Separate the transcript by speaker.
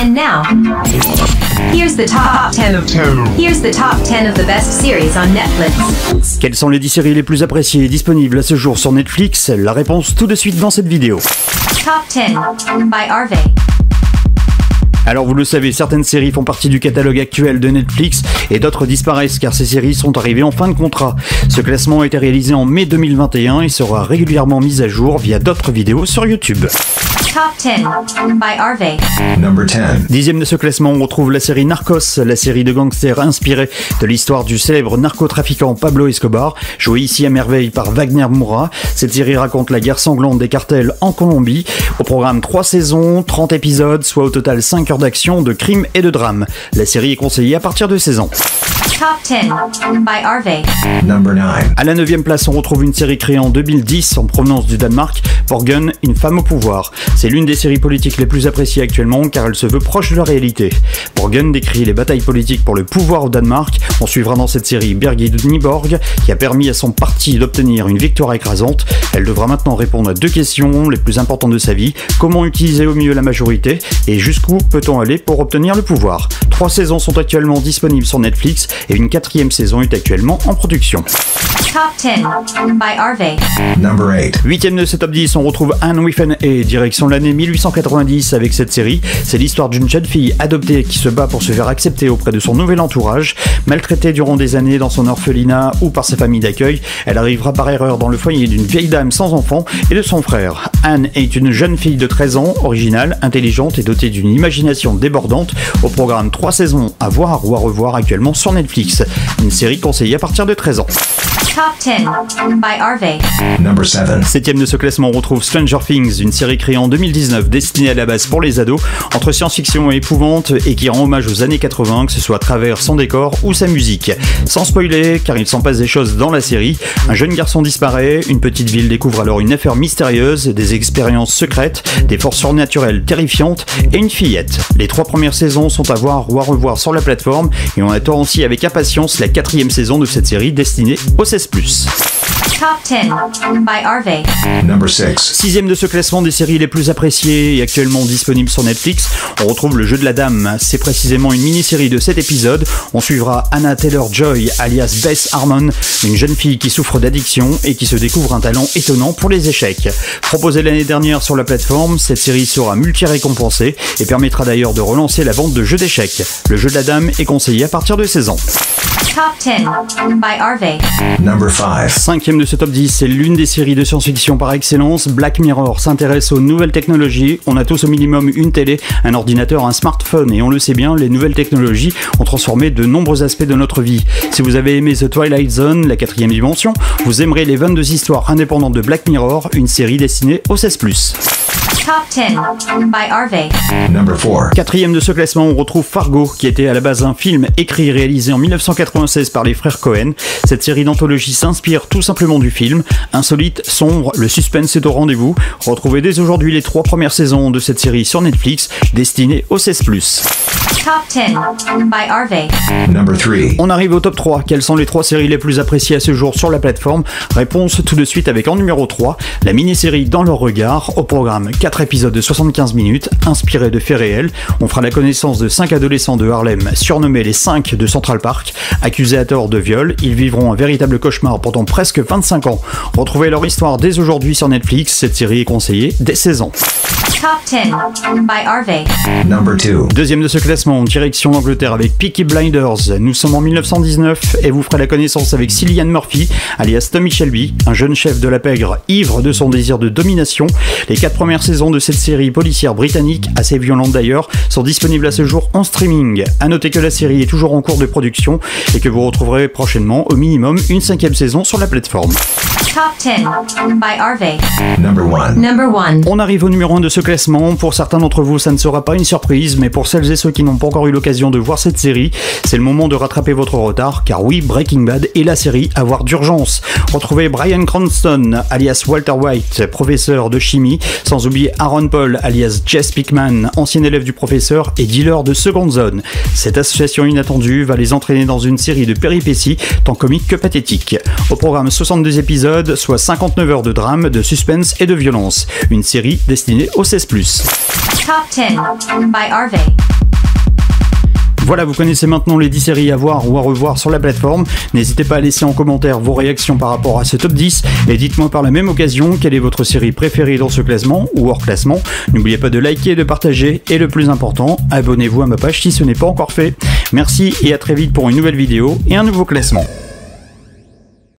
Speaker 1: And now, here's the top 10 of the best series on Netflix.
Speaker 2: Quelles sont les 10 séries les plus appréciées et disponibles à ce jour sur Netflix? La réponse tout de suite dans cette vidéo.
Speaker 1: Top 10 by Harvey.
Speaker 2: Alors vous le savez, certaines séries font partie du catalogue actuel de Netflix et d'autres disparaissent car ces séries sont arrivées en fin de contrat. Ce classement a été réalisé en mai 2021 et sera régulièrement mis à jour via d'autres vidéos sur YouTube.
Speaker 1: Top 10 by Harvey.
Speaker 3: Number 10.
Speaker 2: Dixième de ce classement, on retrouve la série Narcos, la série de gangsters inspirée de l'histoire du célèbre narcotrafiquant Pablo Escobar, joué ici à merveille par Wagner Moura. Cette série raconte la guerre sanglante des cartels en Colombie. Au programme 3 saisons, 30 épisodes, soit au total 5 heures d'action, de crime et de drame. La série est conseillée à partir de 16 ans.
Speaker 1: Top 10 by Harvey.
Speaker 3: Number 9.
Speaker 2: À la 9e place, on retrouve une série créée en 2010 en provenance du Danemark, Borgen, une femme au pouvoir. C'est l'une des séries politiques les plus appréciées actuellement car elle se veut proche de la réalité. Borgen décrit les batailles politiques pour le pouvoir au Danemark. On suivra dans cette série Birgit Nyborg qui a permis à son parti d'obtenir une victoire écrasante. Elle devra maintenant répondre à 2 questions les plus importantes de sa vie. Comment utiliser au mieux la majorité et jusqu'où peut-on aller pour obtenir le pouvoir? 3 saisons sont actuellement disponibles sur Netflix et une 4e saison est actuellement en production.
Speaker 1: Top 10 by Harvey.
Speaker 3: Number 8.
Speaker 2: 8e de ce top 10, on retrouve Anne with an A, direction l'année 1890 avec cette série. C'est l'histoire d'une jeune fille adoptée qui se bat pour se faire accepter auprès de son nouvel entourage. Maltraitée durant des années dans son orphelinat ou par sa famille d'accueil, elle arrivera par erreur dans le foyer d'une vieille dame sans enfant et de son frère. Anne est une jeune fille de 13 ans, originale, intelligente et dotée d'une imagination débordante. Au programme 3 saisons à voir ou à revoir actuellement sur Netflix. Une série conseillée à partir de 13 ans.
Speaker 1: Top 10 by Harvey.
Speaker 3: Number 7.
Speaker 2: 7e de ce classement, on retrouve Stranger Things, une série créée en 2019 destinée à la base pour les ados, entre science-fiction et épouvante et qui rend hommage aux années 80, que ce soit à travers son décor ou sa musique. Sans spoiler, car il s'en passe des choses dans la série, un jeune garçon disparaît, une petite ville découvre alors une affaire mystérieuse, des expériences secrètes, des forces surnaturelles terrifiantes et une fillette. Les 3 premières saisons sont à voir ou à revoir sur la plateforme et on attend aussi avec impatience la 4e saison de cette série destinée aux 16+.
Speaker 1: Top 10 by Harvey.
Speaker 3: Number 6.
Speaker 2: 6e de ce classement des séries les plus appréciées et actuellement disponibles sur Netflix, on retrouve Le Jeu de la Dame. C'est précisément une mini-série de 7 épisodes. On suivra Anna Taylor-Joy, alias Beth Harmon, une jeune fille qui souffre d'addiction et qui se découvre un talent étonnant pour les échecs. Proposée l'année dernière sur la plateforme, cette série sera multi-récompensée et permettra d'ailleurs de relancer la vente de jeux d'échecs. Le Jeu de la Dame est conseillé à partir de 16 ans.
Speaker 1: Top 10 by Harvey.
Speaker 3: Number 5.
Speaker 2: 5e de ce top 10, c'est l'une des séries de science-fiction par excellence. Black Mirror s'intéresse aux nouvelles technologies. On a tous au minimum une télé, un ordinateur, un smartphone et on le sait bien, les nouvelles technologies ont transformé de nombreux aspects de notre vie. Si vous avez aimé The Twilight Zone, la 4e dimension, vous aimerez les 22 histoires indépendantes de Black Mirror, une série destinée aux 16+.
Speaker 1: Top 10 by Harvey.
Speaker 3: Number 4.
Speaker 2: 4e de ce classement, on retrouve Fargo, qui était à la base un film écrit et réalisé en 1996 par les frères Cohen. Cette série d'anthologie s'inspire tout simplement du film. Insolite, sombre, le suspense est au rendez-vous. Retrouvez dès aujourd'hui les 3 premières saisons de cette série sur Netflix, destinée aux 16+.
Speaker 1: Top 10 by Harvey.
Speaker 3: Number 3.
Speaker 2: On arrive au top 3. Quelles sont les 3 séries les plus appréciées à ce jour sur la plateforme? Réponse tout de suite avec en numéro 3, la mini-série Dans leur regard, au programme 4 épisodes de 75 minutes, inspirés de faits réels. On fera la connaissance de 5 adolescents de Harlem, surnommés les 5 de Central Park, accusés à tort de viol. Ils vivront un véritable cauchemar pendant presque 25 ans. Retrouvez leur histoire dès aujourd'hui sur Netflix, cette série est conseillée dès 16 ans.
Speaker 1: Top 10 by Harvey.
Speaker 3: Number 2.
Speaker 2: 2e de ce classement, direction l'Angleterre avec Peaky Blinders. Nous sommes en 1919 et vous ferez la connaissance avec Cillian Murphy, alias Tommy Shelby, un jeune chef de la pègre ivre de son désir de domination. Les 4 premières saisons de cette série policière britannique, assez violente d'ailleurs, sont disponibles à ce jour en streaming. A noter que la série est toujours en cours de production et que vous retrouverez prochainement au minimum une 5e saison sur la plateforme.
Speaker 1: Top 10 by Harvey.
Speaker 3: Number 1.
Speaker 1: Number 1.
Speaker 2: On arrive au numéro 1 de ce classement. Pour certains d'entre vous, ça ne sera pas une surprise, mais pour celles et ceux qui n'ont pas encore eu l'occasion de voir cette série, c'est le moment de rattraper votre retard, car oui, Breaking Bad est la série à voir d'urgence. Retrouvez Bryan Cranston, alias Walter White, professeur de chimie, sans oublier Aaron Paul, alias Jesse Pinkman, ancien élève du professeur et dealer de seconde zone. Cette association inattendue va les entraîner dans une série de péripéties, tant comiques que pathétiques. Au programme 62 épisodes, soit 59 heures de drame, de suspense et de violence. Une série destinée aux 16+.
Speaker 1: Top 10 by Harvey.
Speaker 2: Voilà, vous connaissez maintenant les 10 séries à voir ou à revoir sur la plateforme. N'hésitez pas à laisser en commentaire vos réactions par rapport à ce top 10 et dites-moi par la même occasion quelle est votre série préférée dans ce classement ou hors classement. N'oubliez pas de liker, de partager et le plus important, abonnez-vous à ma page si ce n'est pas encore fait. Merci et à très vite pour une nouvelle vidéo et un nouveau classement.